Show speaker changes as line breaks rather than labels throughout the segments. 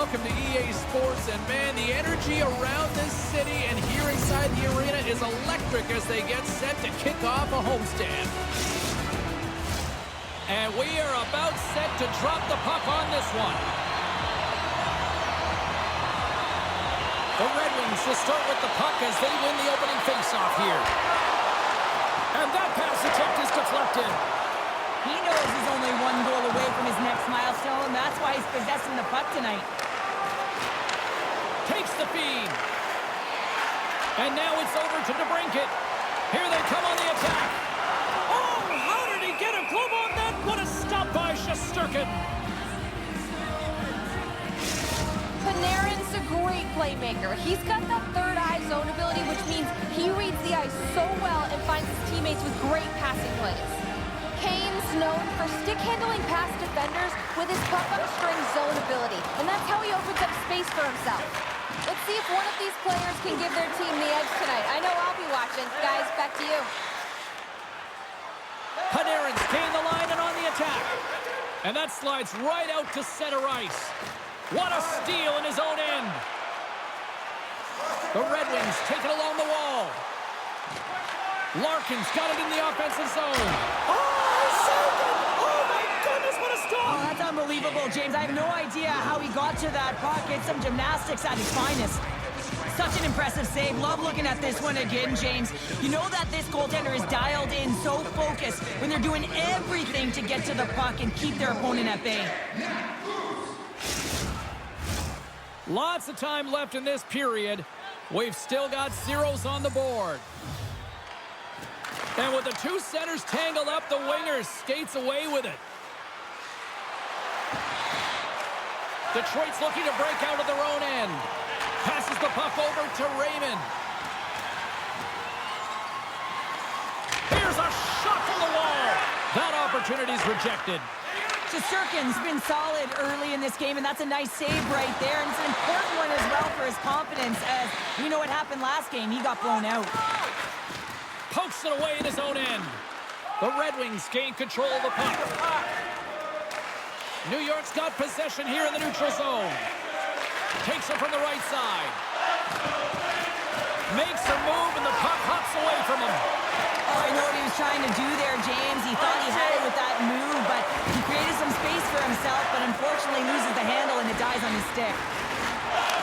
welcome to EA Sports. And man, the energy around this city and here inside the arena is electric as they get set to kick off a homestand. And we are about set to drop the puck on this one. The Red Wings will start with the puck as they win the opening faceoff here. And that pass attempt is deflected.
He knows he's only one goal away from his next milestone. That's why he's possessing the puck tonight.
Takes the feed. And now it's over to DeBrincat. Here they come on the attack. Oh, how did he get a glove on that? What a stop by Shesterkin.
Panarin's a great playmaker. He's got that third eye zone ability, which means he reads the ice so well and finds his teammates with great passing plays. Kane's known for stick-handling past defenders with his puck-on-string zone ability, and that's how he opens up space for himself. Let's see if one of these players can give their team the edge tonight. I know I'll be watching. Guys, back to you.
Panarin's gained the line and on the attack. And that slides right out to center ice. What a steal in his own end. The Red Wings take it along the wall. Larkin's got it in the offensive zone. Oh, my goodness, what a stop!
Oh, that's unbelievable, James. I have no idea how he got to that puck. It's some gymnastics at his finest. Such an impressive save. Love looking at this one again, James. You know that this goaltender is dialed in, so focused, when they're doing everything to get to the puck and keep their opponent at bay.
Lots of time left in this period. We've still got zeros on the board. And with the two centers tangled up, the winger skates away with it. Detroit's looking to break out of their own end. Passes the puck over to Raymond. Here's a shot from the wall. That opportunity's rejected.
Shesterkin's been solid early in this game, and that's a nice save right there. And it's an important one as well for his confidence, as we know what happened last game. He got blown out.
Pokes it away in his own end. The Red Wings gain control of the puck. New York's got possession here in the neutral zone. Takes it from the right side. Makes a move, and the puck hops away from him.
Oh, I know what he was trying to do there, James. He thought he had it with that move, but he created some space for himself, but unfortunately loses the handle, and it dies on his stick.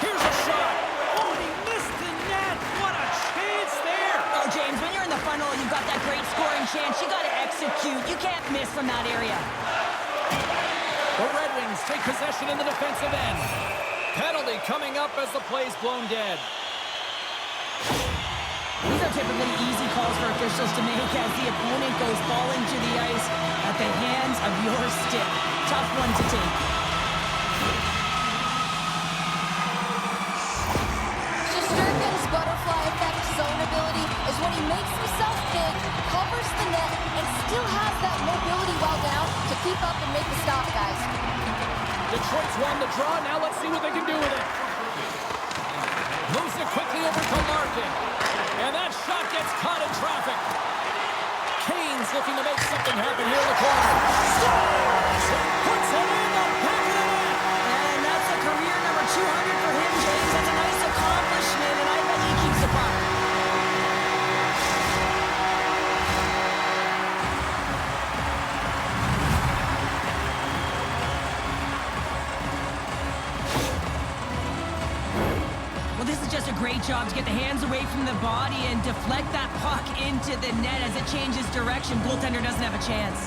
Here's a shot. Oh, he missed the net. What a chance there.
Oh, James, when you're in the funnel, you've got that great scoring chance. You got to execute. You can't miss from that area.
The Red Wings take possession in the defensive end. Penalty coming up as the play's blown dead.
These are typically easy calls for officials to make as the opponent goes falling to the ice at the hands of your stick. Tough one to take.
Shesterkin's butterfly effect zone ability is when he makes himself big, covers the net, and still has that mobility while down to keep up and make the stop, guys.
Detroit's won the draw. Now let's see what they can do with it. Moves it quickly over to Larkin. And that shot gets caught in traffic. Kane's looking to make something happen here in the corner. Scores! Puts it in the back of the net.
And that's a career number 200 for him, James. That's a nice accomplishment, and I bet he keeps the puck. This is just a great job to get the hands away from the body and deflect that puck into the net as it changes direction. Goaltender doesn't have a chance.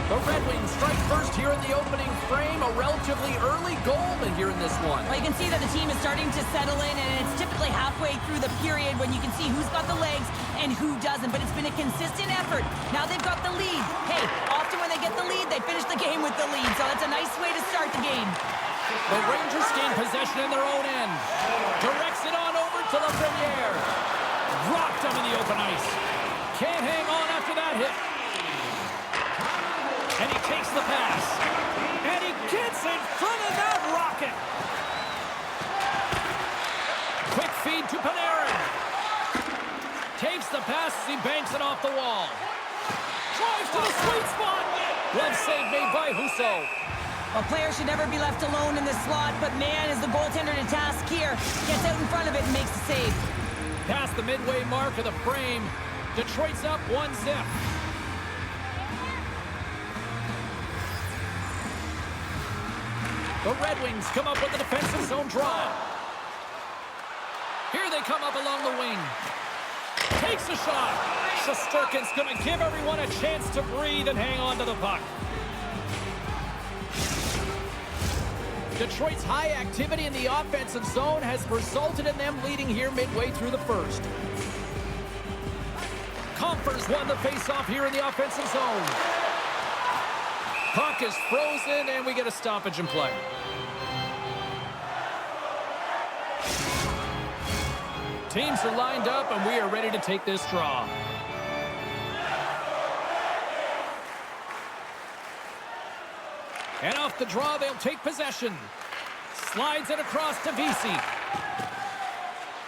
The Red Wings strike first here in the opening frame. A relatively early goal here in this one.
Well, you can see that the team is starting to settle in, and it's typically halfway through the period when you can see who's got the legs and who doesn't. But it's been a consistent effort. Now they've got the lead. Hey, often when they get the lead, they finish the game with the lead. So that's a nice way to start the game.
The Rangers gain possession in their own end. Directs it on over to Lafreniere. Rocked him in the open ice. Can't hang on after that hit. And he takes the pass. And he gets in front of that rocket. Quick feed to Panarin. Takes the pass as he banks it off the wall. Drives to the sweet spot. Glove save made by Husso.
A player should never be left alone in the slot, but man, is the goaltender to task here. Gets out in front of it and makes the save.
Past the midway mark of the frame, Detroit's up 1-0. The Red Wings come up with a defensive zone draw. Here they come up along the wing. Takes a shot. Shesterkin's going to give everyone a chance to breathe and hang on to the puck. Detroit's high activity in the offensive zone has resulted in them leading here midway through the first. Compher's won the face-off here in the offensive zone. Puck is frozen, and we get a stoppage in play. Teams are lined up, and we are ready to take this draw. And off the draw, they'll take possession. Slides it across to Vesey.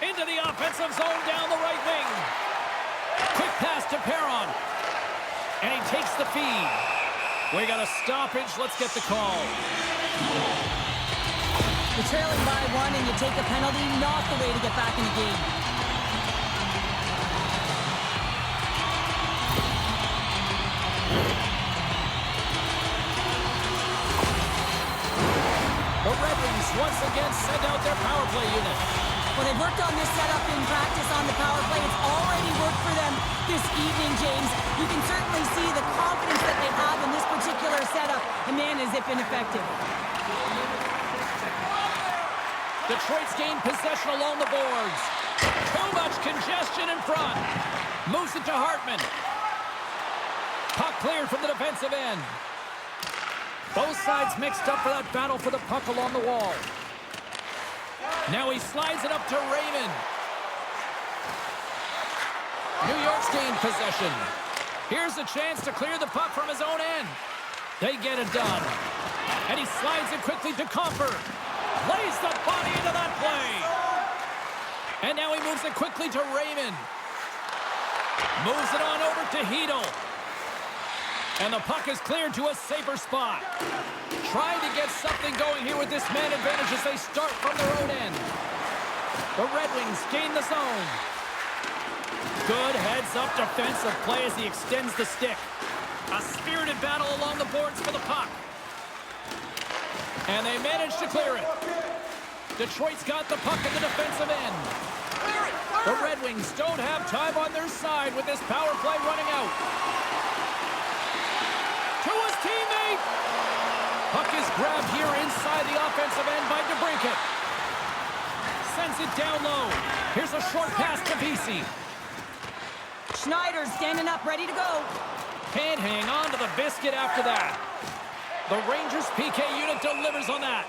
Into the offensive zone down the right wing. Quick pass to Perron. And he takes the feed. We got a stoppage. Let's get the call.
You're trailing by one and you take a penalty, not the way to get back in the game.
The Red Wings once again send out their power play unit.
Well, they've worked on this setup in practice on the power play. It's already worked for them this evening, James. You can certainly see the confidence that they have in this particular setup. And man, has it been effective.
Detroit's gained possession along the boards. Too much congestion in front. Moves it to Hartman. Puck cleared from the defensive end. Both sides mixed up for that battle for the puck along the wall. Now he slides it up to Raymond. New York's gained possession. Here's a chance to clear the puck from his own end. They get it done. And he slides it quickly to Compher. Plays the body into that play. And now he moves it quickly to Raymond. Moves it on over to Hedl. And the puck is cleared to a safer spot. Trying to get something going here with this man advantage as they start from their own end. The Red Wings gain the zone. Good heads-up defensive play as he extends the stick. A spirited battle along the boards for the puck. And they manage to clear it. Detroit's got the puck at the defensive end. The Red Wings don't have time on their side with this power play running out. To his teammate. Puck is grabbed here inside the offensive end by DeBrincat. Sends it down low. Here's a short pass to Vesey.
Schneider standing up, ready to go.
Can't hang on to the biscuit after that. The Rangers PK unit delivers on that.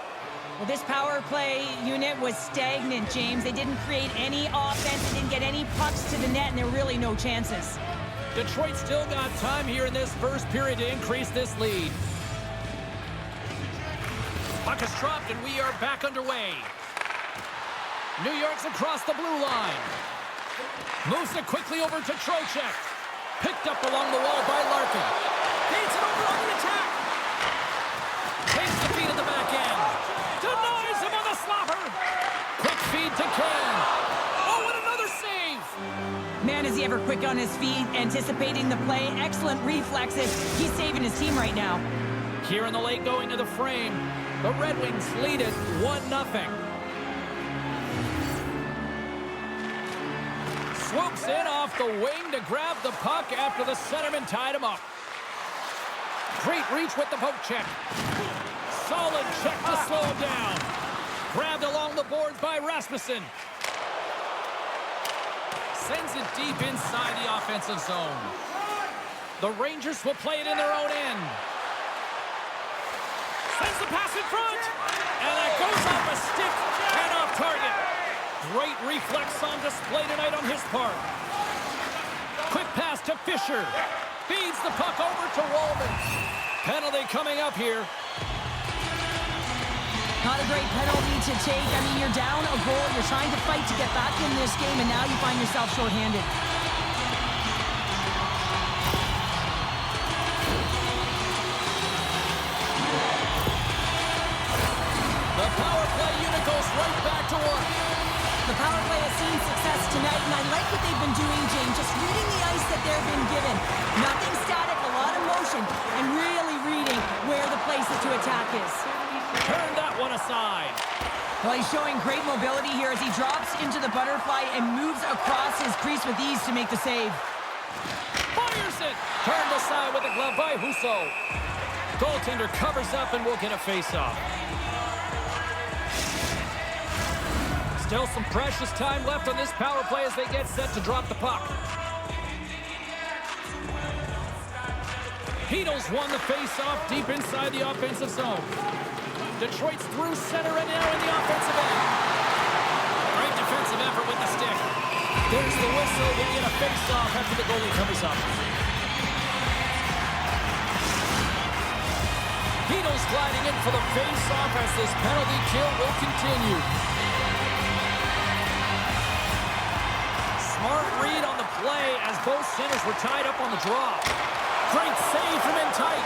Well, this power play unit was stagnant, James. They didn't create any offense. They didn't get any pucks to the net, and there were really no chances.
Detroit still got time here in this first period to increase this lead. Puck is dropped, and we are back underway. New York's across the blue line. Moves it quickly over to Trocheck. Picked up along the wall by Larkin. Feeds it over on the attack. Takes the feed at the back end. Denies him on the slapper. Quick feed to Ken. Oh, and another save.
Man, is he ever quick on his feet, anticipating the play. Excellent reflexes. He's saving his team right now.
Here in the late going to the frame, the Red Wings lead it 1-0. Swoops in off the wing to grab the puck after the centerman tied him up. Great reach with the poke check. Solid check to slow him down. Grabbed along the boards by Rasmussen. Sends it deep inside the offensive zone. The Rangers will play it in their own end. Sends the pass in front. And that goes off a stick and off target. Great reflex on display tonight on his part. Quick pass to Fisher. Feeds the puck over to Wallman. Penalty coming up here.
Not a great penalty to take. I mean, you're down a goal. You're trying to fight to get back in this game, and now you find yourself shorthanded.
to work.
The power play has seen success tonight, and I like what they've been doing, James, just reading the ice that they've been given. Nothing static, a lot of motion, and really reading where the place to attack is.
Turn that one aside.
Well, he's showing great mobility here as he drops into the butterfly and moves across his crease with ease to make the save.
Fires it. Turned aside with a glove by Husso. Goaltender covers up and will get a face-off. Still some precious time left on this power play as they get set to drop the puck. Heedles won the face-off deep inside the offensive zone. Detroit's through center and now in the offensive end. Great defensive effort with the stick. There's the whistle. We'll get a face-off after the goalie covers up. Heedles gliding in for the face-off as this penalty kill will continue. Smart read on the play as both centers were tied up on the draw. Great save from in tight.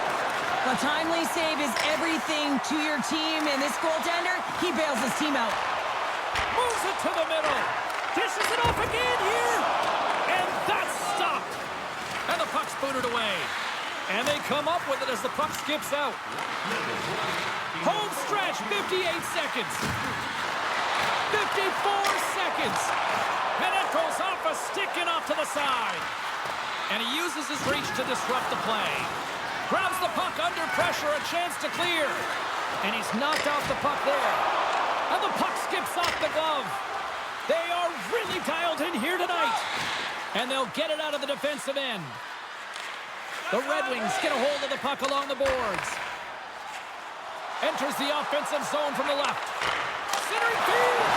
A timely save is everything to your team, and this goaltender, he bails his team out.
Moves it to the middle. Dishes it off again here. And that's stopped. And the puck's booted away. And they come up with it as the puck skips out. Home stretch, 58 seconds. 54 seconds. And it goes off a stick and off to the side. And he uses his reach to disrupt the play. Grabs the puck under pressure, a chance to clear. And he's knocked off the puck there. And the puck skips off the glove. They are really dialed in here tonight. And they'll get it out of the defensive end. The Red Wings get a hold of the puck along the boards. Enters the offensive zone from the left. Centering field.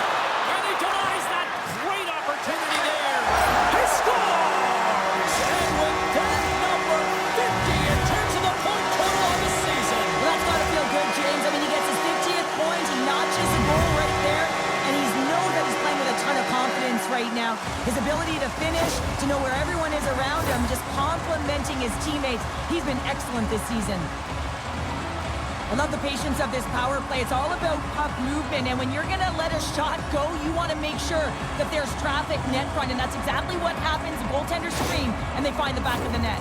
And he denies that great opportunity there. He scores! And with that number 50, it turns to the point total on the season.
Well, that's got to feel good, James. I mean, he gets his 50th point, he notches a goal right there, and he knows that he's playing with a ton of confidence right now. His ability to finish, to know where everyone is around him, just complimenting his teammates. He's been excellent this season. I love the patience of this power play. It's all about puck movement, and when you're going to let a shot go, you want to make sure that there's traffic net front, and that's exactly what happens. The goaltenders scream, and they find the back of the net.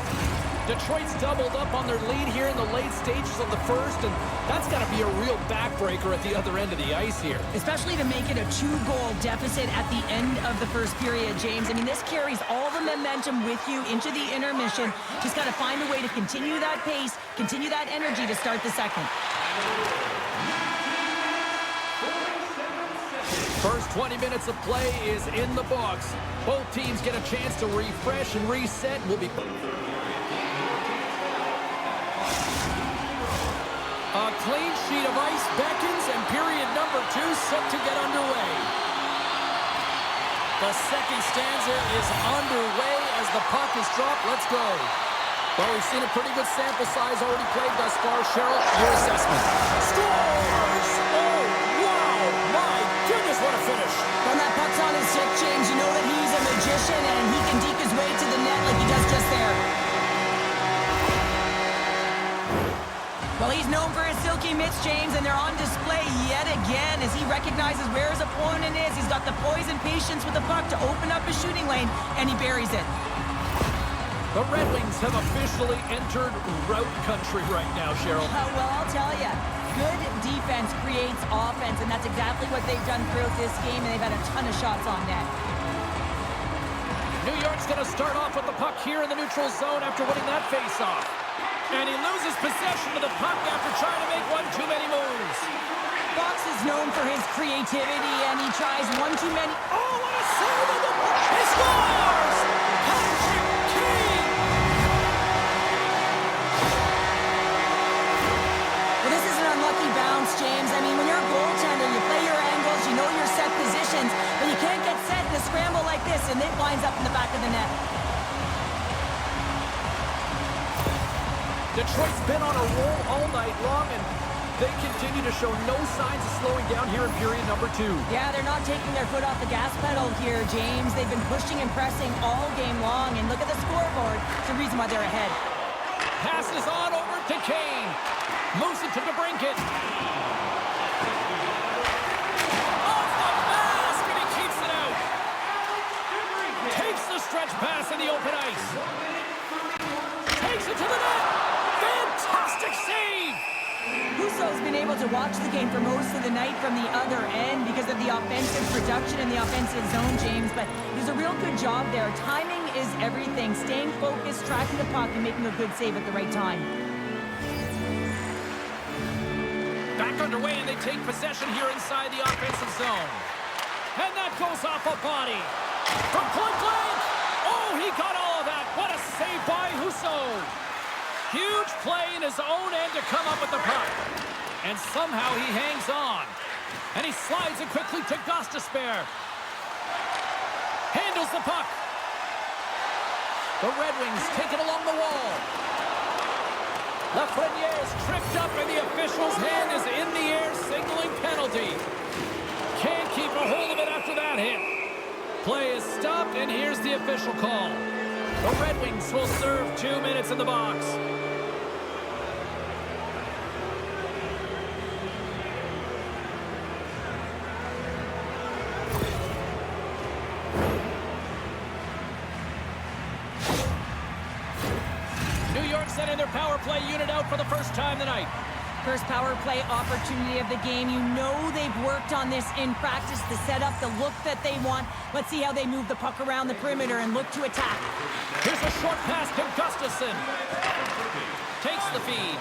Detroit's doubled up on their lead here in the late stages of the first, and that's got to be a real backbreaker at the other end of the ice here.
Especially to make it a 2-goal deficit at the end of the first period, James. I mean, this carries all the momentum with you into the intermission. Just got to find a way to continue that pace, continue that energy to start the second.
First 20 minutes of play is in the books. Both teams get a chance to refresh and reset. We'll be... A clean sheet of ice beckons, and period number 2 set to get underway. The second stanza is underway as the puck is dropped. Let's go. Well, we've seen a pretty good sample size already played thus far. Cheryl, your assessment. Scores! Oh, wow! My goodness, what a finish.
When that puck's on his stick, James, you know that he's a magician, and he can deke his way to the net like he does just there. Well, he's known for his silky mitts, James, and they're on display yet again as he recognizes where his opponent is. He's got the poise and patience with the puck to open up his shooting lane, and he buries it.
The Red Wings have officially entered route country right now, Cheryl.
Well, I'll tell you, good defense creates offense, and that's exactly what they've done throughout this game, and they've had a ton of shots on net.
New York's going to start off with the puck here in the neutral zone after winning that faceoff. And he loses possession of the puck after trying to make one too many moves.
Fox is known for his creativity, and he tries one too many.
Oh, what a save on the puck! He scores! Patrick Kane!
Well, this is an unlucky bounce, James. I mean, when you're a goaltender, you play your angles, you know your set positions, but you can't get set in a scramble like this, and it winds up in the back of the net.
Detroit's been on a roll all night long, and they continue to show no signs of slowing down here in period number 2.
Yeah, they're not taking their foot off the gas pedal here, James. They've been pushing and pressing all game long, and look at the scoreboard. It's the reason why they're ahead.
Passes on over to Kane. Moves it to DeBrincat. Off the
been able to watch the game for most of the night from the other end because of the offensive production in the offensive zone, James, but he does a real good job there. Timing is everything. Staying focused, tracking the puck, and making a good save at the right time.
Back underway, and they take possession here inside the offensive zone. And that goes off a body. From point blank! Oh, he got all of that. What a save by Husso. Huge play in his own end to come up with the puck. And somehow he hangs on. And he slides it quickly to Gostisbehere. Handles the puck. The Red Wings take it along the wall. Lafreniere is tripped up, and the official's hand is in the air, signaling penalty. Can't keep a hold of it after that hit. Play is stopped, and here's the official call. The Red Wings will serve 2 minutes in the box. New York sending their power play unit out for the first time tonight.
First power play opportunity of the game. You know they've worked on this in practice, the setup, the look that they want. Let's see how they move the puck around the perimeter and look to attack.
Here's a short pass to Gustafsson. Takes the feed.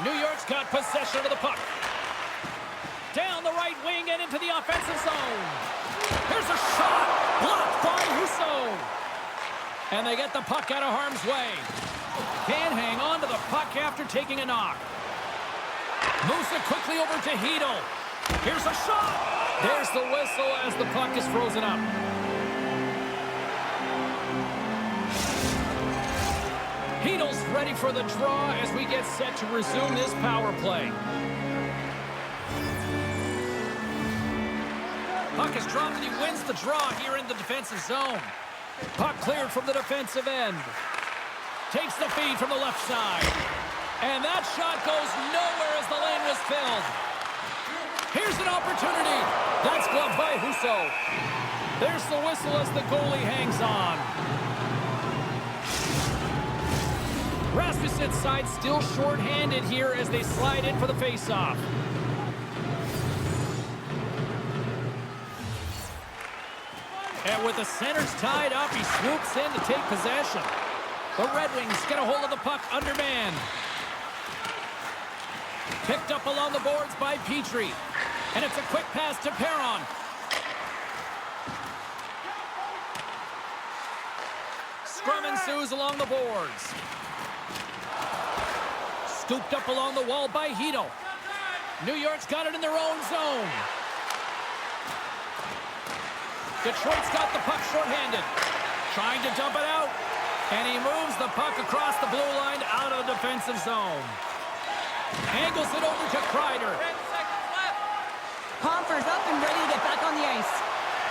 New York's got possession of the puck. Down the right wing and into the offensive zone. Here's a shot. Blocked by Husso. And they get the puck out of harm's way. Can't hang on to the puck after taking a knock. Moves it quickly over to Hedl. Here's a shot. There's the whistle as the puck is frozen up. Hedl's ready for the draw as we get set to resume this power play. Puck is dropped and he wins the draw here in the defensive zone. Puck cleared from the defensive end. Takes the feed from the left side. And that shot goes nowhere as the lane was filled. Here's an opportunity. That's gloved by Husso. There's the whistle as the goalie hangs on. Rasmussen's side still short-handed here as they slide in for the face-off. And with the centers tied up, he swoops in to take possession. The Red Wings get a hold of the puck undermanned. Picked up along the boards by Petrie. And it's a quick pass to Perron. Scrum ensues along the boards. Scooped up along the wall by Hedl. New York's got it in their own zone. Detroit's got the puck shorthanded. Trying to dump it out. And he moves the puck across the blue line out of the defensive zone. Angles it over to Kreider.
Comfer's up and ready to get back on the ice.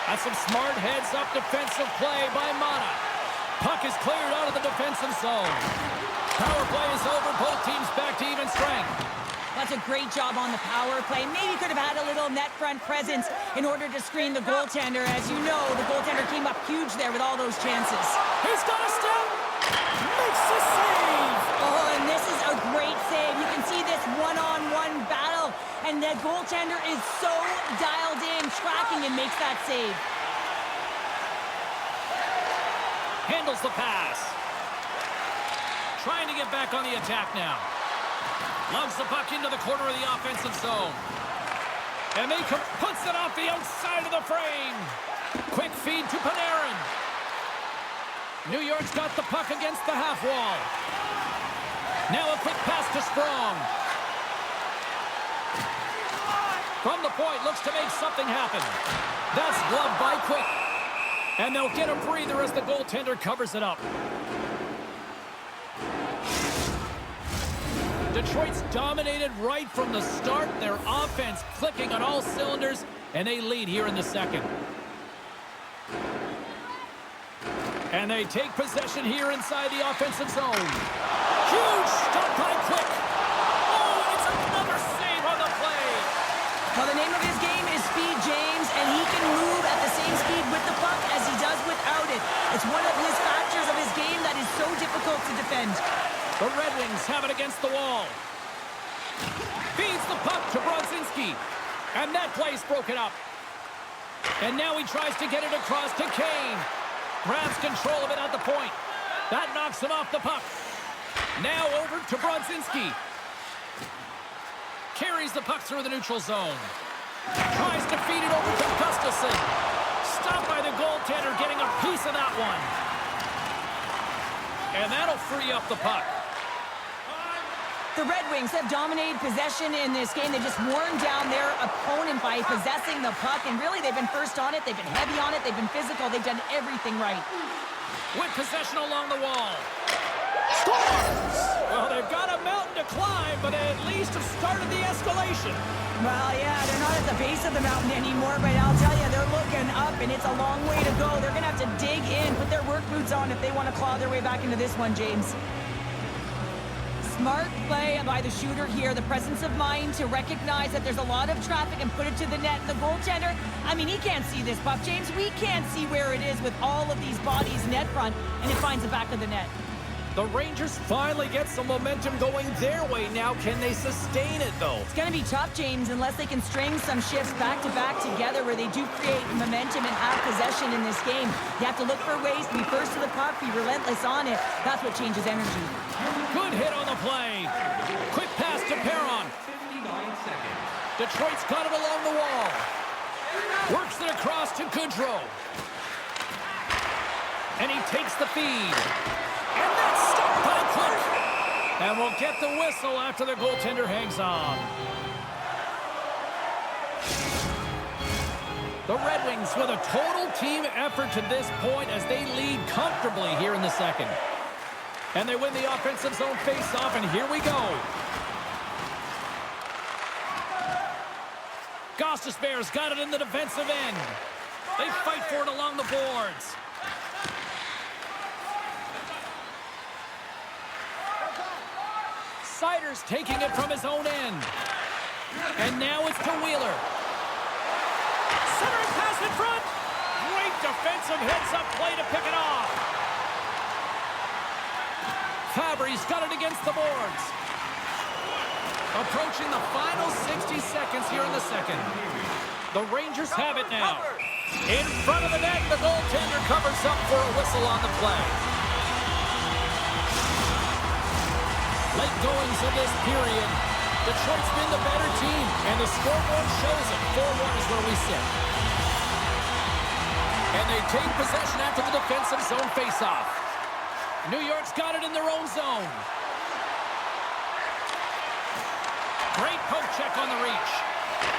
That's some smart heads-up defensive play by Mata. Puck is cleared out of the defensive zone. Power play is over. Both teams back to even strength.
That's a great job on the power play. Maybe could have had a little net front presence in order to screen the goaltender. As you know, the goaltender came up huge there with all those chances.
He's got a step. Makes the save.
Oh, and this is a great save. You can see this one-on-one battle. And the goaltender is so dialed in, tracking, and makes that save.
Handles the pass. Trying to get back on the attack now. Lugs the puck into the corner of the offensive zone. And they puts it off the outside of the frame. Quick feed to Panarin. New York's got the puck against the half wall. Now a quick pass to Strong. From the point, looks to make something happen. That's gloved by Quick. And they'll get a breather as the goaltender covers it up. Detroit's dominated right from the start. Their offense clicking on all cylinders, and they lead here in the second. And they take possession here inside the offensive zone. Huge stop by Quick. Oh, it's another save on the play.
Well, the name of his game is speed, James, and he can move at the same speed with the puck as he does without it. It's one of his factors of his game that is so difficult to defend.
The Red Wings have it against the wall. Feeds the puck to Brodzinski. And that play's broken up. And now he tries to get it across to Kane. Grabs control of it at the point. That knocks him off the puck. Now over to Brodzinski. Carries the puck through the neutral zone. Tries to feed it over to Gustafsson. Stopped by the goaltender, getting a piece of that one. And that'll free up the puck.
The Red Wings have dominated possession in this game. They just worn down their opponent by possessing the puck. And really, they've been first on it. They've been heavy on it. They've been physical. They've done everything right.
With possession along the wall. Scores! Well, they've got a mountain to climb, but at least have started the escalation.
Well, yeah, they're not at the base of the mountain anymore, but I'll tell you, they're looking up, and it's a long way to go. They're going to have to dig in, put their work boots on if they want to claw their way back into this one, James. Smart play by the shooter here. The presence of mind to recognize that there's a lot of traffic and put it to the net. And the goaltender, I mean, he can't see this puck, James. We can't see where it is with all of these bodies net front, and it finds the back of the net.
The Rangers finally get some momentum going their way now. Can they sustain it, though?
It's going to be tough, James, unless they can string some shifts back-to-back together where they do create momentum and have possession in this game. You have to look for ways to be first to the puck, be relentless on it. That's what changes energy.
Good hit on the play. Quick pass to Perron. Detroit's got it along the wall. Works it across to Goodrow. And he takes the feed. And that's stopped by Cook. And we'll get the whistle after the goaltender hangs on. The Red Wings with a total team effort to this point as they lead comfortably here in the second. And they win the offensive zone face-off, and here we go. Gostisbehere's got it in the defensive end. They fight for it along the boards. Sider's taking it from his own end. And now it's to Wheeler. Centering pass in front. Great defensive heads-up play to pick it off. Fabry's got it against the boards. Approaching the final 60 seconds here in the second. The Rangers have it now. In front of the net, the goaltender covers up for a whistle on the play. Late goings of this period. Detroit's been the better team, and the scoreboard shows it. 4-1 is where we sit. And they take possession after the defensive zone faceoff. New York's got it in their own zone. Great poke check on the reach.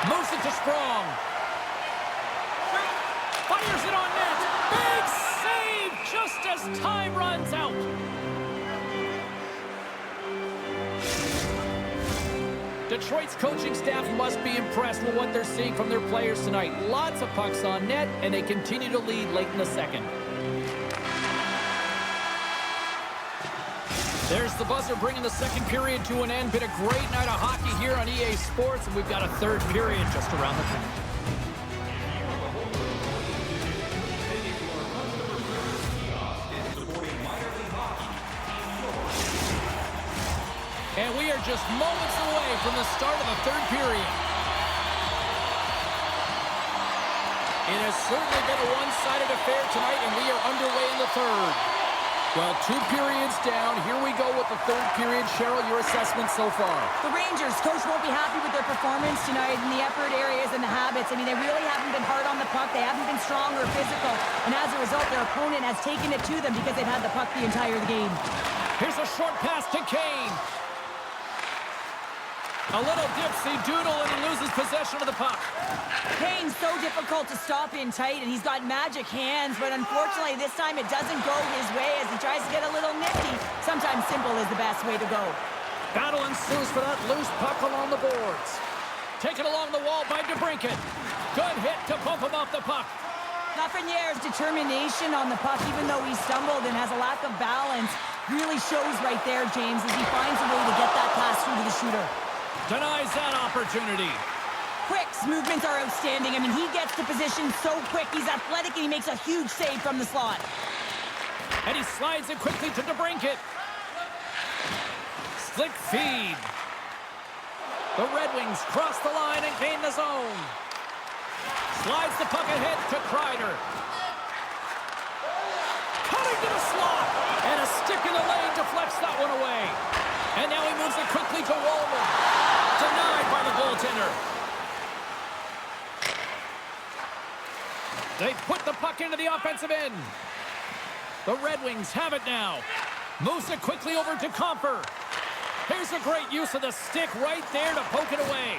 Moves it to Sprong. Fires it on net. Big save just as time runs out. Detroit's coaching staff must be impressed with what they're seeing from their players tonight. Lots of pucks on net, and they continue to lead late in the second. There's the buzzer bringing the second period to an end. Been a great night of hockey here on EA Sports, and we've got a third period just around the corner. And we are just moments away from the start of the third period. It has certainly been a one-sided affair tonight, and we are underway in the third. Well, 2 periods down. Here we go with the third period. Cheryl, your assessment so far?
The Rangers, coach won't be happy with their performance tonight in the effort areas and the habits. I mean, they really haven't been hard on the puck. They haven't been strong or physical. And as a result, their opponent has taken it to them because they've had the puck the entire game.
Here's a short pass to Kane. A little dipsy-doodle, and he loses possession of the puck.
Kane's so difficult to stop in tight, and he's got magic hands, but unfortunately this time it doesn't go his way as he tries to get a little nifty. Sometimes simple is the best way to go.
Battle ensues for that loose puck along the boards. Taken along the wall by DeBrincat. Good hit to bump him off the puck.
Lafreniere's determination on the puck, even though he stumbled and has a lack of balance, really shows right there, James, as he finds a way to get that pass through to the shooter.
Denies that opportunity.
Quick's movements are outstanding. I mean, he gets to position so quick. He's athletic, and he makes a huge save from the slot.
And he slides it quickly to DeBrincat. Flick feed. The Red Wings cross the line and gain the zone. Slides the puck ahead to Kreider. Cutting to the slot. And a stick in the lane deflects that one away. And now he moves it quickly to Wallman. Denied by the goaltender. They put the puck into the offensive end. The Red Wings have it now. Moves it quickly over to Comfer. Here's a great use of the stick right there to poke it away.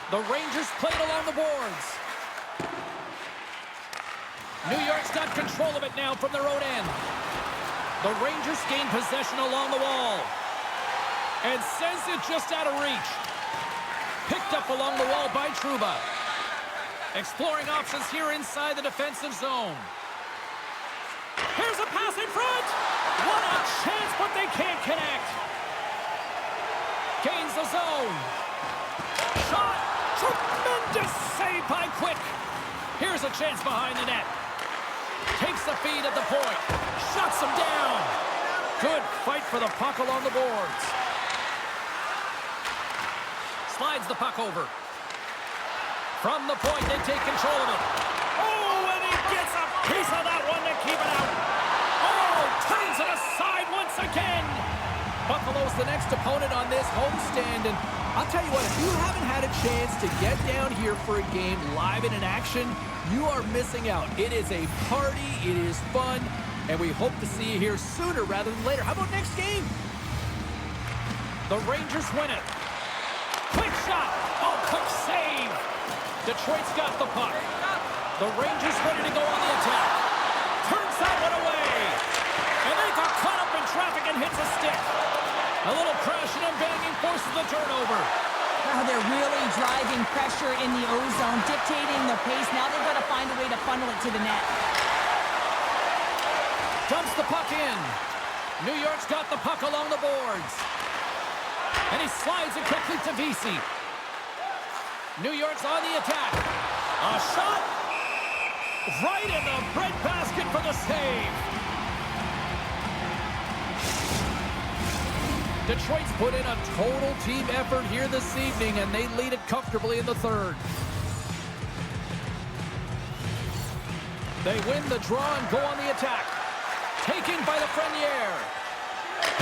The Rangers play it along the boards. New York's got control of it now from their own end. The Rangers gain possession along the wall. And sends it just out of reach. Picked up along the wall by Trouba. Exploring options here inside the defensive zone. Here's a pass in front. What a chance, but they can't connect. Gains the zone. Shot. Tremendous save by Quick. Here's a chance behind the net. Takes the feed at the point. Shuts him down. Good fight for the puck along the boards. Slides the puck over. From the point, they take control of it. Oh, and he gets a piece of that one to keep it out. Oh, turns it aside once again. Buffalo's the next opponent on this homestand, and I'll tell you what, if you haven't had a chance to get down here for a game live and in action, you are missing out. It is a party, it is fun, and we hope to see you here sooner rather than later. How about next game? The Rangers win it. Quick shot. Oh, quick save. Detroit's got the puck. The Rangers ready to go on the attack. Turns that one away. And they got caught up in traffic and hits a stick. A little crashing and banging forces the turnover.
Now they're really driving pressure in the O-zone, dictating the pace. Now they've got to find a way to funnel it to the net.
Dumps the puck in. New York's got the puck along the boards. And he slides it quickly to Vesey. New York's on the attack. A shot. Right in the breadbasket for the save. Detroit's put in a total team effort here this evening, and they lead it comfortably in the third. They win the draw and go on the attack. Taken by the Frenier.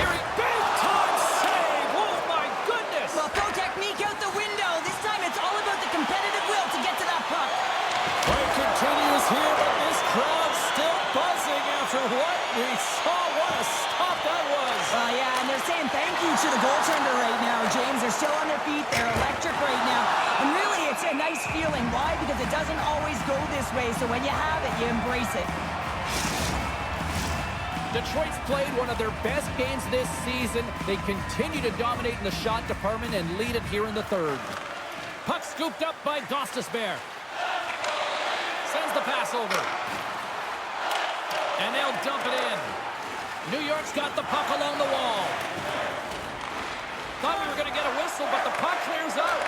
Here he big time save. Oh my goodness.
Well, throw technique out the window. This time it's all about the competitive will to get to that puck.
Fight continues here, but this crowd's still buzzing after what we saw. What a stop that was.
Yeah, and they're saying thank you to the goaltender right now, James. They're still on their feet. They're electric right now. And really, it's a nice feeling. Why? Because it doesn't always go this way. So when you have it, you embrace it.
Detroit's played one of their best games this season. They continue to dominate in the shot department and lead it here in the third. Puck scooped up by Gostisbehere. Sends the pass over. And they'll dump it in. New York's got the puck along the wall. Thought we were going to get a whistle, but the puck clears out.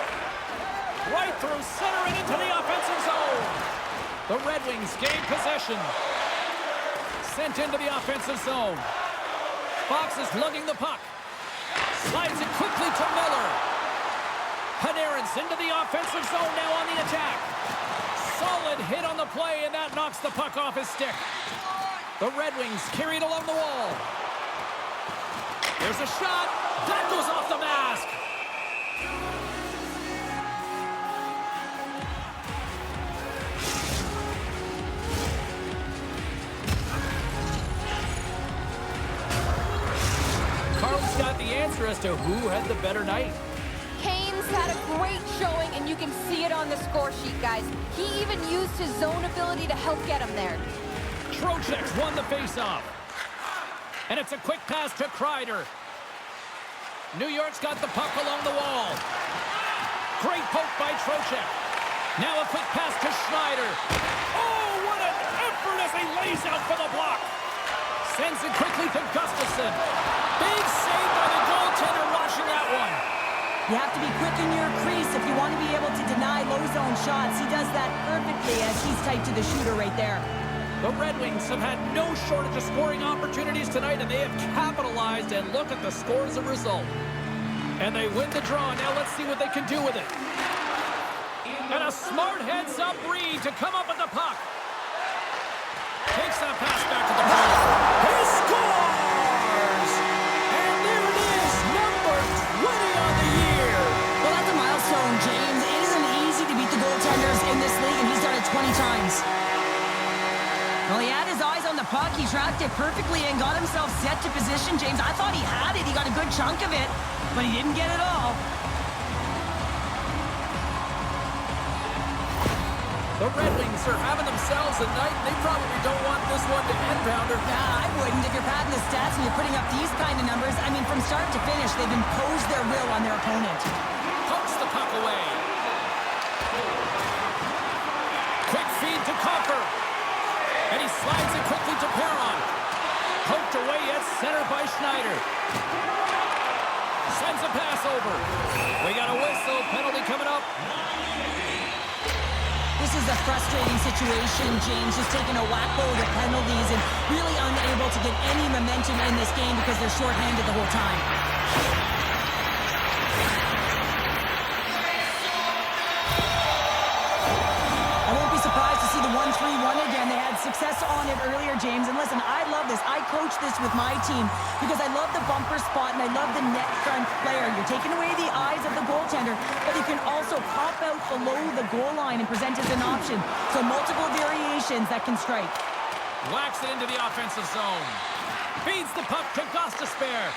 Right through center and into the offensive zone. The Red Wings gain possession. Sent into the offensive zone. Fox is lugging the puck. Slides it quickly to Miller. Panarin's into the offensive zone now on the attack. Solid hit on the play, and that knocks the puck off his stick. The Red Wings carry it along the wall. There's a shot. That goes off the mask. Carl's got the answer as to who had the better night.
Kane's had a great showing, and you can see it on the score sheet, guys. He even used his zone ability to help get him there.
Trocheck's won the faceoff. And it's a quick pass to Kreider. New York's got the puck along the wall. Great poke by Trocheck. Now a quick pass to Schneider. Oh, what an effort as he lays out for the block. Sends it quickly to Gustafsson. Big save by the goaltender watching that one.
You have to be quick in your crease if you want to be able to deny low zone shots. He does that perfectly as he's tight to the shooter right there.
The Red Wings have had no shortage of scoring opportunities tonight, and they have capitalized, and look at the score as a result. And they win the draw. Now let's see what they can do with it. And a smart heads-up read to come up with the puck. Takes that pass back to the point. He scores! And there it is, number 20 on the year.
Well, that's a milestone, James. It isn't easy to beat the goaltenders in this league, and he's done it 20 times. Well, he had his eyes on the puck. He tracked it perfectly and got himself set to position, James. I thought he had it. He got a good chunk of it, but he didn't get it all.
The Red Wings are having themselves a night. They probably don't want this one to end, Pounder.
Nah, I wouldn't. If you're padding the stats and you're putting up these kind of numbers, I mean, from start to finish, they've imposed their will on their opponent.
Pokes the puck away. Quick feed to Copper. And he slides it quickly to Perron. Poked away at center by Schneider. Sends a pass over. We got a whistle. Penalty coming up.
This is a frustrating situation, James, just taking a whack load of penalties and really unable to get any momentum in this game because they're shorthanded the whole time. I won't be surprised to see the 1-3-1 again. They had success on it earlier, James. And listen, I love this. I coach this with my team because I love the bumper spot and I love the net front player. You're taking away the eyes of the goaltender, but you can also pop out below the goal line and present as an option. So multiple variations that can strike.
Whacks it into the offensive zone. Feeds the puck to Gostisbehere.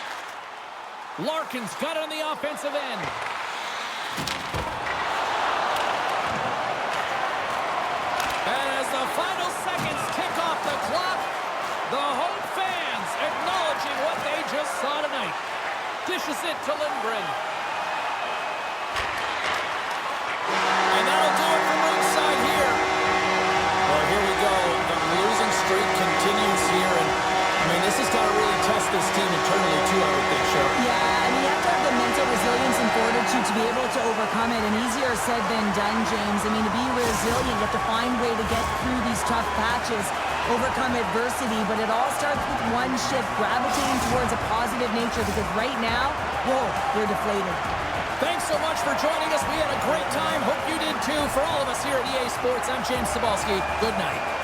Larkin's got it on the offensive end. And as the final seconds tick off the clock, the home fans acknowledging what they just saw tonight. Dishes it to Lindgren. And that'll do it from ringside here. Well, here we go. The losing streak continues here. And, I mean, this has got to really test this team internally, too, I would think, Sheriff.
Yeah, I mean, you have to have the mental resilience and fortitude to be able to overcome it. And easier said than done, James. I mean, to be resilient, you have to find a way to get through these tough patches, overcome adversity. But it all starts with one shift, gravitating towards a positive nature. Because right now, whoa, they're deflated.
Thanks so much for joining us. We had a great time. Hope you did, too. For all of us here at EA Sports, I'm James Cebulski. Good night.